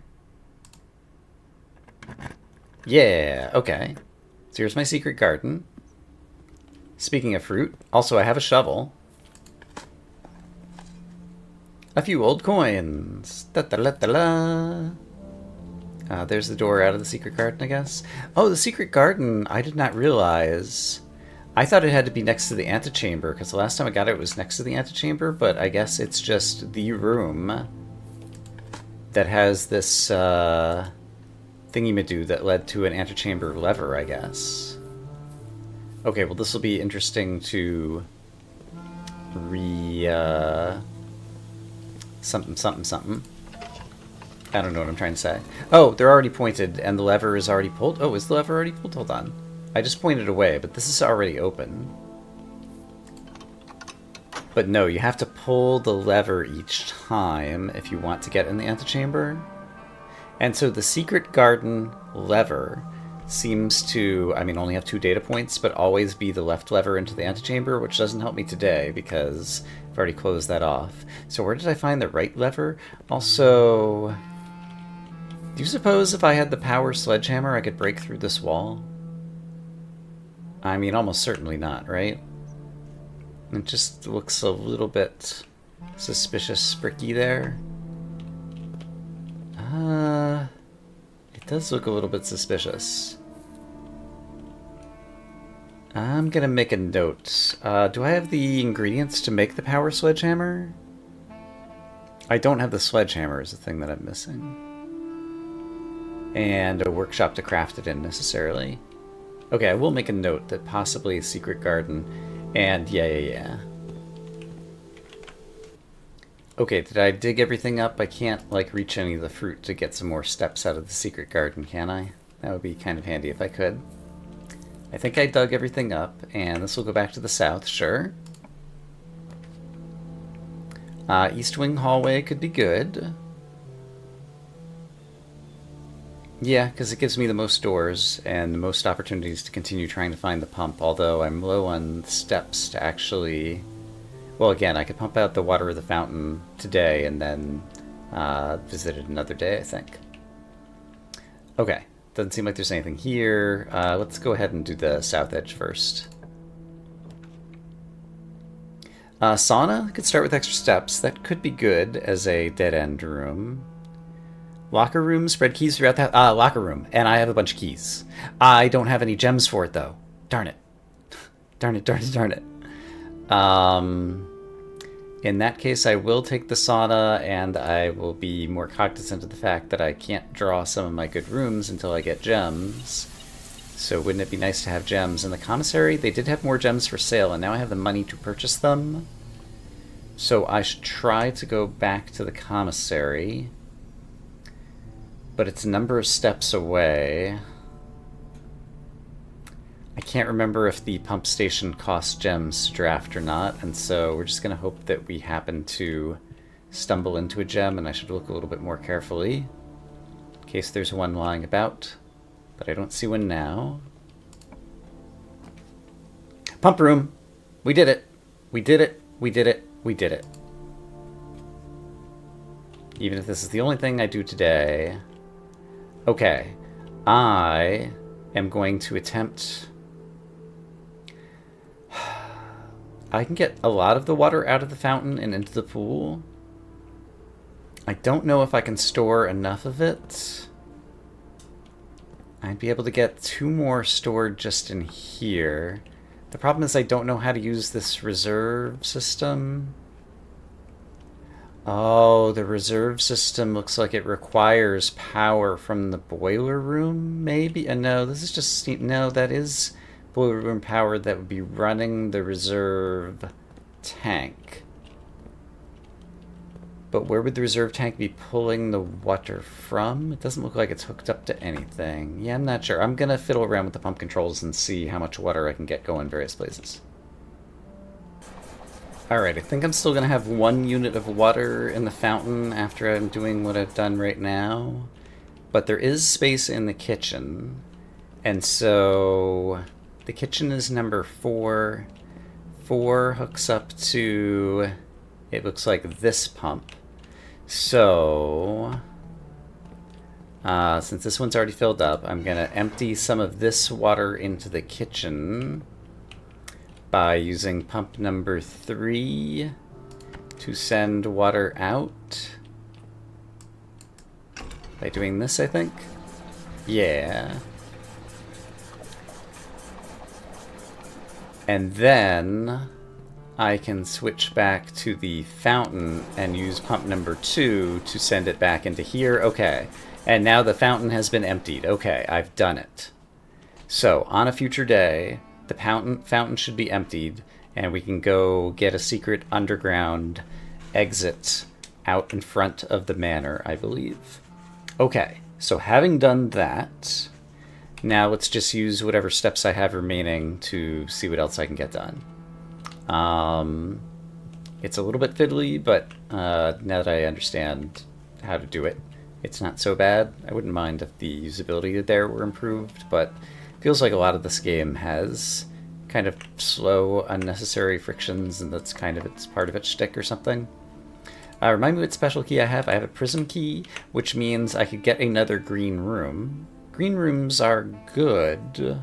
Yeah, okay. So here's my secret garden. Speaking of fruit, also I have a shovel. A few old coins. Da-da-la-da-la. There's the door out of the secret garden, I guess. Oh, the secret garden, I did not realize. I thought it had to be next to the antechamber, because the last time I got it, it was next to the antechamber, but I guess it's just the room that has this thingy-madoo that led to an antechamber lever, I guess. Okay, well this will be interesting to something. I don't know what I'm trying to say. Oh, they're already pointed, and the lever is already pulled? Oh, is the lever already pulled? Hold on. I just pointed away, but this is already open. But no, you have to pull the lever each time if you want to get in the antechamber. And so the secret garden lever seems to, I mean, only have 2 data points, but always be the left lever into the antechamber, which doesn't help me today because I've already closed that off. So where did I find the right lever? Also, do you suppose if I had the power sledgehammer I could break through this wall? I mean, almost certainly not, right? It just looks a little bit suspicious bricky there. It does look a little bit suspicious. I'm gonna make a note. Do I have the ingredients to make the power sledgehammer? I don't have the sledgehammer is the thing that I'm missing. And a workshop to craft it in necessarily. Okay, I will make a note that possibly a secret garden. And yeah. Okay, did I dig everything up? I can't, like, reach any of the fruit to get some more steps out of the secret garden, can I? That would be kind of handy if I could. I think I dug everything up, and this will go back to the south, sure. East wing hallway could be good. Yeah, because it gives me the most doors and the most opportunities to continue trying to find the pump, although I'm low on steps to actually... Well, again, I could pump out the water of the fountain today and then visit it another day, I think. Okay, doesn't seem like there's anything here. Let's go ahead and do the south edge first. Sauna could start with extra steps. That could be good as a dead-end room. Locker room, spread keys throughout the locker room, and I have a bunch of keys. I don't have any gems for it, though. Darn it. Darn it. In that case, I will take the sauna, and I will be more cognizant of the fact that I can't draw some of my good rooms until I get gems. So wouldn't it be nice to have gems? In the commissary, they did have more gems for sale, and now I have the money to purchase them. So I should try to go back to the commissary. But it's a number of steps away. I can't remember if the pump station costs gems to draft or not, and so we're just going to hope that we happen to stumble into a gem, and I should look a little bit more carefully in case there's one lying about, but I don't see one now. Pump room! We did it! We did it! We did it! We did it! Even if this is the only thing I do today. Okay. I am going to attempt... I can get a lot of the water out of the fountain and into the pool. I don't know if I can store enough of it. I'd be able to get 2 more stored just in here. The problem is I don't know how to use this reserve system. Oh, the reserve system looks like it requires power from the boiler room, maybe? No, this is just steam. No, that is boiler room power that would be running the reserve tank. But where would the reserve tank be pulling the water from? It doesn't look like it's hooked up to anything. Yeah, I'm not sure. I'm going to fiddle around with the pump controls and see how much water I can get going various places. Alright, I think I'm still going to have 1 unit of water in the fountain after I'm doing what I've done right now. But there is space in the kitchen. And so the kitchen is number 4. 4 hooks up to, it looks like this pump. So, since this one's already filled up, I'm going to empty some of this water into the kitchen by using pump number 3 to send water out. By doing this, I think? Yeah. And then I can switch back to the fountain and use pump number 2 to send it back into here. Okay. And now the fountain has been emptied. Okay, I've done it. So, on a future day, the fountain should be emptied, and we can go get a secret underground exit out in front of the manor, I believe. Okay, so having done that, now let's just use whatever steps I have remaining to see what else I can get done. It's a little bit fiddly, but now that I understand how to do it, it's not so bad. I wouldn't mind if the usability there were improved, but it feels like a lot of this game has kind of slow, unnecessary frictions, and that's kind of part of its shtick or something. Remind me what special key I have. I have a prism key, which means I could get another green room. Green rooms are good.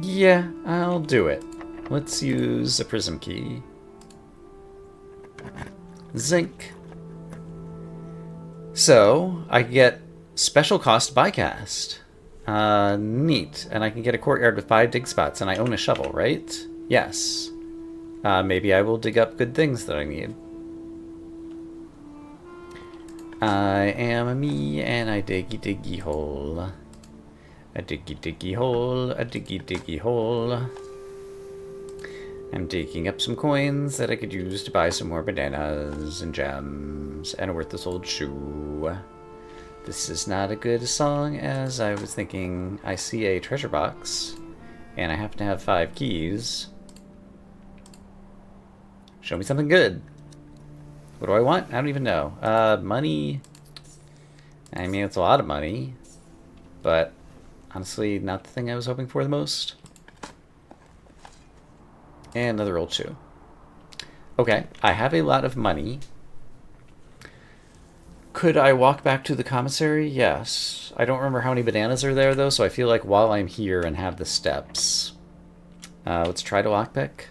Yeah, I'll do it. Let's use a prism key. Zinc. So, I get special cost bycast. Neat. And I can get a courtyard with 5 dig spots, and I own a shovel, right? Yes. Maybe I will dig up good things that I need. I am a me, and I diggy diggy hole. A diggy diggy hole, a diggy diggy hole. I'm digging up some coins that I could use to buy some more bananas and gems and a worthless old shoe. This is not a good song, as I was thinking. I see a treasure box, and I happen to have 5 keys. Show me something good. What do I want? I don't even know. Money. I mean, it's a lot of money, but honestly, not the thing I was hoping for the most. And another old shoe. Okay, I have a lot of money. Could I walk back to the commissary? Yes. I don't remember how many bananas are there, though, so I feel like while I'm here and have the steps, let's try to lockpick.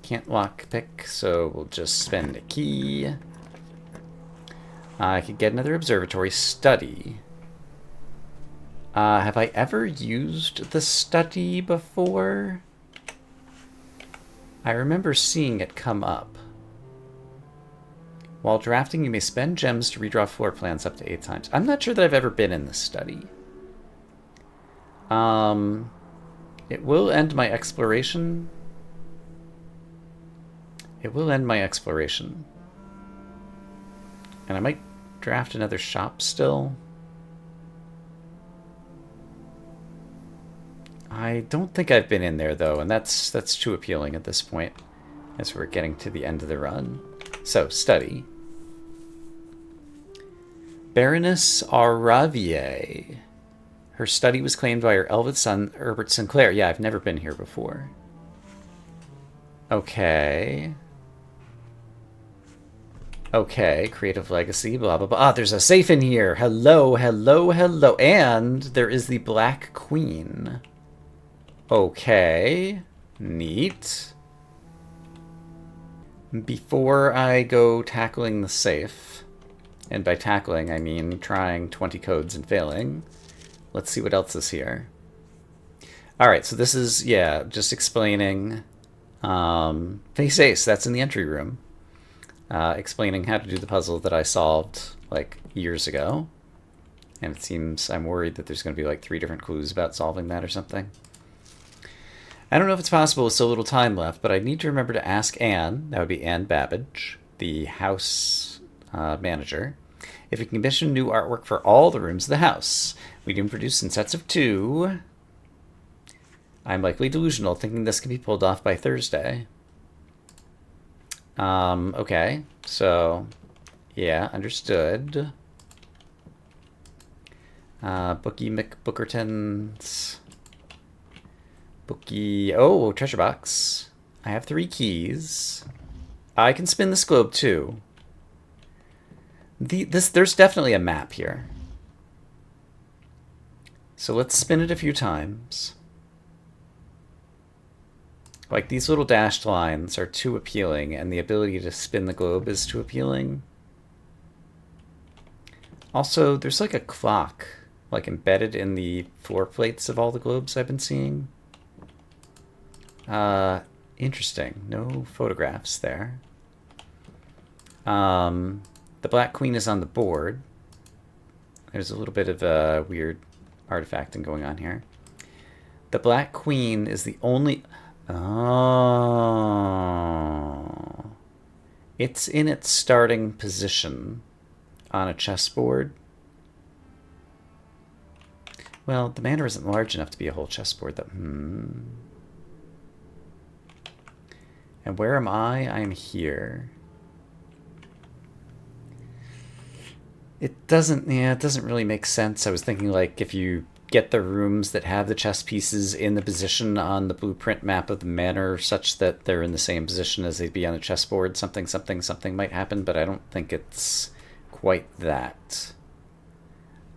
Can't lockpick, so we'll just spend a key. I could get another observatory study. Have I ever used the study before? I remember seeing it come up. While drafting, you may spend gems to redraw floor plans up to 8 times. I'm not sure that I've ever been in this study. It will end my exploration. It will end my exploration. And I might draft another shop still. I don't think I've been in there, though, and that's too appealing at this point, as we're getting to the end of the run. So, study. Baroness Aravier. Her study was claimed by her eldest son, Herbert Sinclair. Yeah, I've never been here before. Okay. Okay, creative legacy, blah, blah, blah. Ah, there's a safe in here. Hello, hello, hello. And there is the Black Queen. Okay, neat. Before I go tackling the safe, and by tackling I mean trying 20 codes and failing, let's see what else is here. Alright, so this is, yeah, just explaining Face Ace, that's in the entry room. Explaining how to do the puzzle that I solved, like, years ago. And it seems I'm worried that there's going to be, like, 3 different clues about solving that or something. I don't know if it's possible with so little time left, but I need to remember to ask Anne, that would be Anne Babbage, the house manager, if we can commission new artwork for all the rooms of the house. We can produce in sets of 2. I'm likely delusional, thinking this can be pulled off by Thursday. Okay, so, yeah, understood. Bookie McBookerton's... Bookie... Oh, treasure box. I have 3 keys. I can spin this globe, too. There's definitely a map here. So let's spin it a few times. Like, these little dashed lines are too appealing, and the ability to spin the globe is too appealing. Also, there's like a clock, like, embedded in the floor plates of all the globes I've been seeing. Interesting. No photographs there. The Black Queen is on the board. There's a little bit of a weird artifacting going on here. The Black Queen is the only... Oh. It's in its starting position on a chessboard. Well, the manor isn't large enough to be a whole chessboard, though. And where am I? I'm here. It doesn't really make sense. I was thinking, like, if you get the rooms that have the chess pieces in the position on the blueprint map of the manor such that they're in the same position as they'd be on a chessboard, something might happen, but I don't think it's quite that.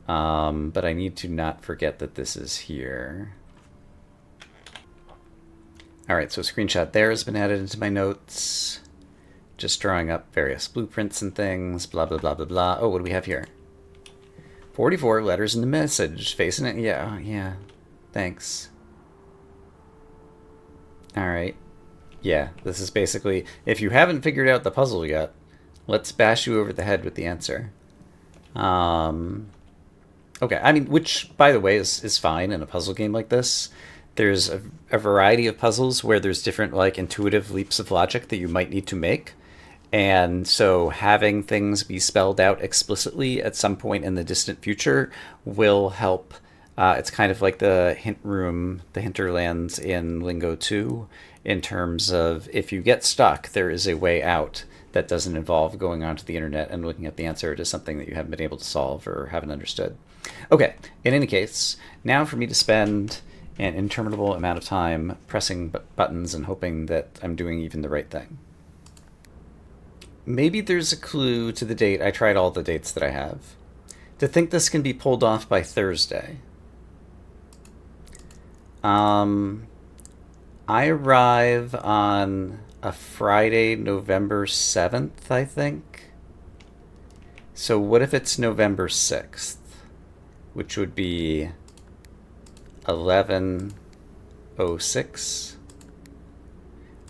But I need to not forget that this is here. Alright, so a screenshot there has been added into my notes. Just drawing up various blueprints and things, blah, blah, blah, blah, blah. Oh, what do we have here? 44 letters in the message. Facing it? Yeah. Thanks. Alright. Yeah, this is basically... If you haven't figured out the puzzle yet, let's bash you over the head with the answer. Okay, I mean, which, by the way, is fine in a puzzle game like this. There's a variety of puzzles where there's different, like, intuitive leaps of logic that you might need to make. And so having things be spelled out explicitly at some point in the distant future will help. It's kind of like the hint room, the hinterlands in Lingo 2, in terms of if you get stuck, there is a way out that doesn't involve going onto the internet and looking at the answer to something that you haven't been able to solve or haven't understood. Okay, in any case, now for me to spend an interminable amount of time pressing buttons and hoping that I'm doing even the right thing. Maybe there's a clue to the date. I tried all the dates that I have. To think this can be pulled off by Thursday. I arrive on a Friday, November 7th, I think. So what if it's November 6th? Which would be 11:06?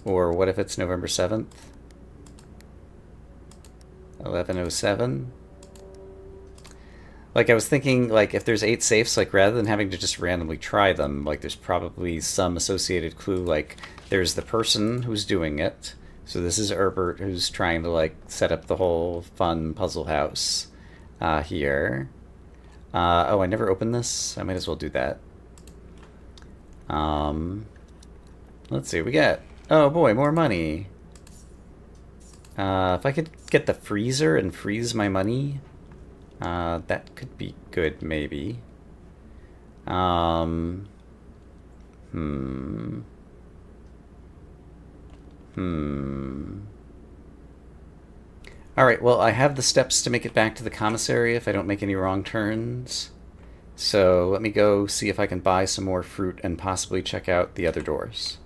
Or what if it's November 7th? 11:07? Like, I was thinking, like, if there's 8 safes, like, rather than having to just randomly try them, like, there's probably some associated clue, like, there's the person who's doing it. So this is Herbert, who's trying to, like, set up the whole fun puzzle house here. Oh, I never opened this? I might as well do that. Let's see what we get. Oh boy, more money. If I could get the freezer and freeze my money, that could be good, maybe. Alright, well, I have the steps to make it back to the commissary if I don't make any wrong turns. So let me go see if I can buy some more fruit and possibly check out the other doors.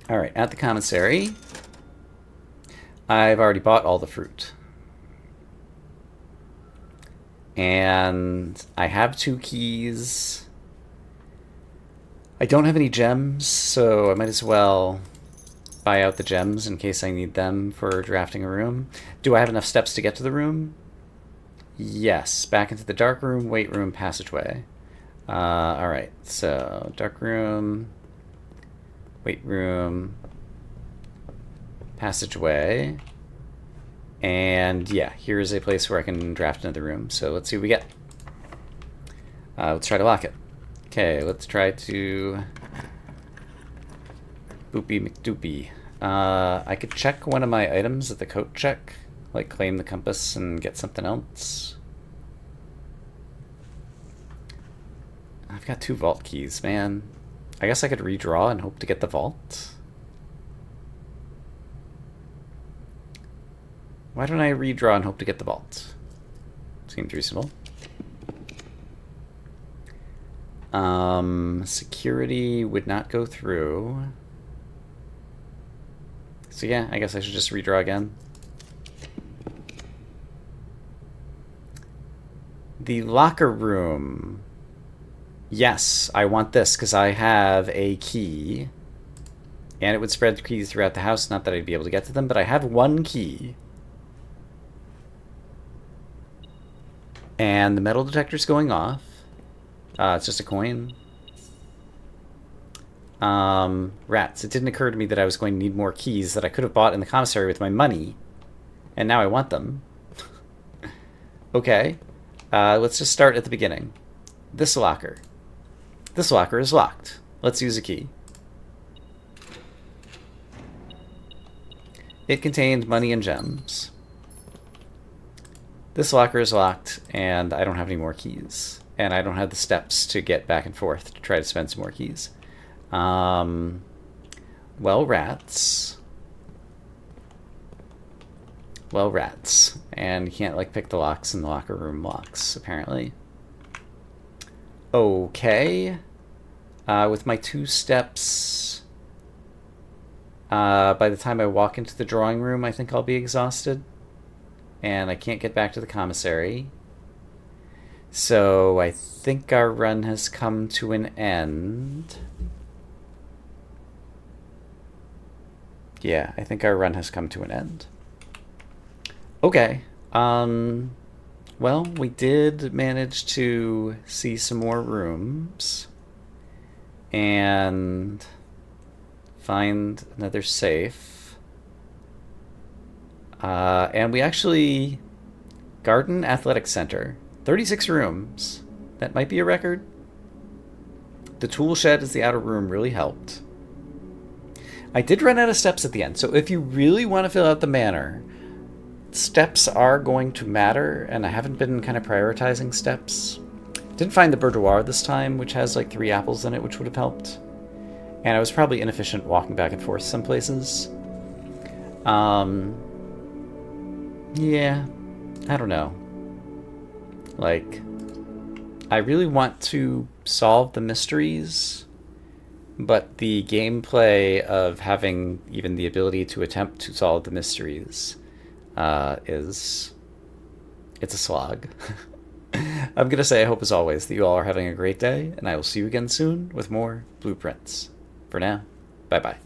Alright, at the commissary, I've already bought all the fruit. And I have 2 keys. I don't have any gems, so I might as well buy out the gems in case I need them for drafting a room. Do I have enough steps to get to the room? Yes. Back into the dark room, weight room, passageway. Alright, so dark room, weight room, passageway. And yeah, here's a place where I can draft another room. So let's see what we get. Let's try to lock it. Okay, let's try to... Boopy McDoopy. I could check one of my items at the coat check. Like claim the compass and get something else. I've got 2 vault keys, man. I guess I could redraw and hope to get the vault. Why don't I redraw and hope to get the vault? Seems reasonable. Security would not go through. So yeah, I guess I should just redraw again. The locker room. Yes, I want this because I have a key. And it would spread keys throughout the house. Not that I'd be able to get to them, but I have 1 key. And the metal detector's going off. It's just a coin. Rats. It didn't occur to me that I was going to need more keys that I could have bought in the commissary with my money. And now I want them. Okay. Let's just start at the beginning. This locker. This locker is locked. Let's use a key. It contained money and gems. This locker is locked, and I don't have any more keys. And I don't have the steps to get back and forth to try to spend some more keys. Well, rats. Well, rats. And you can't, like, pick the locks in the locker room locks, apparently. Okay. With my 2 steps... by the time I walk into the drawing room, I think I'll be exhausted. And I can't get back to the commissary. So I think our run has come to an end. Yeah, I think our run has come to an end. Okay. Well, we did manage to see some more rooms. And find another safe. And we actually... Garden Athletic Center. 36 rooms. That might be a record. The tool shed as the outer room really helped. I did run out of steps at the end, so if you really want to fill out the manor, steps are going to matter, and I haven't been kind of prioritizing steps. Didn't find the boudoir this time, which has like 3 apples in it, which would have helped. And I was probably inefficient walking back and forth some places. Yeah, I don't know. Like, I really want to solve the mysteries, but the gameplay of having even the ability to attempt to solve the mysteries it's a slog. I'm going to say I hope as always that you all are having a great day, and I will see you again soon with more blueprints. For now, bye-bye.